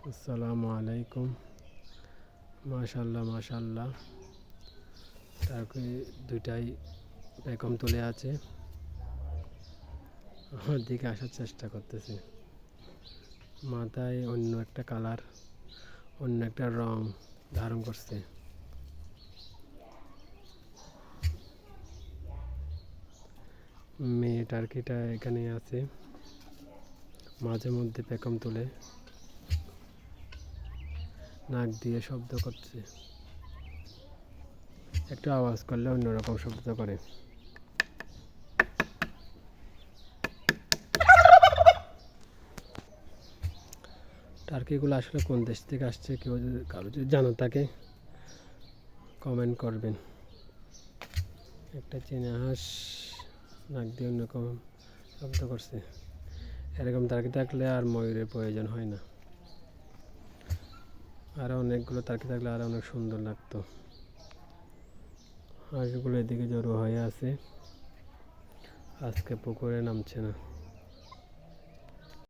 আসসালামু আলাইকুম। মাশাল্লাহ মাশাল্লাহ, তারপরে দুইটাই বেগম তুলে আছে, আমার দিকে আসার চেষ্টা করতেছে। মাথায় অন্য একটা কালার, অন্য একটা রং ধারণ করছে। মেয়ে টার্কিটা এখানে আছে, মাঝে মধ্যে পেখম তুলে নাক দিয়ে শব্দ করছে, একটু আওয়াজ করলে অন্যরকম শব্দ করে। টার্কিগুলো আসলে কোন দেশ থেকে আসছে কেউ যদি কারো যদি জানা থাকে কমেন্ট করবেন। একটা চীনা হাঁস নাক দিয়ে অন্যরকম শব্দ করছে। এরকম টার্কি থাকলে আর ময়ূরের প্রয়োজন হয় না, আরও অনেকগুলো টার্কি থাকলে আরও অনেক সুন্দর লাগতো। হাঁসগুলো এদিকে জড়ো হয়ে আছে, আজকে পুকুরে নামছে না।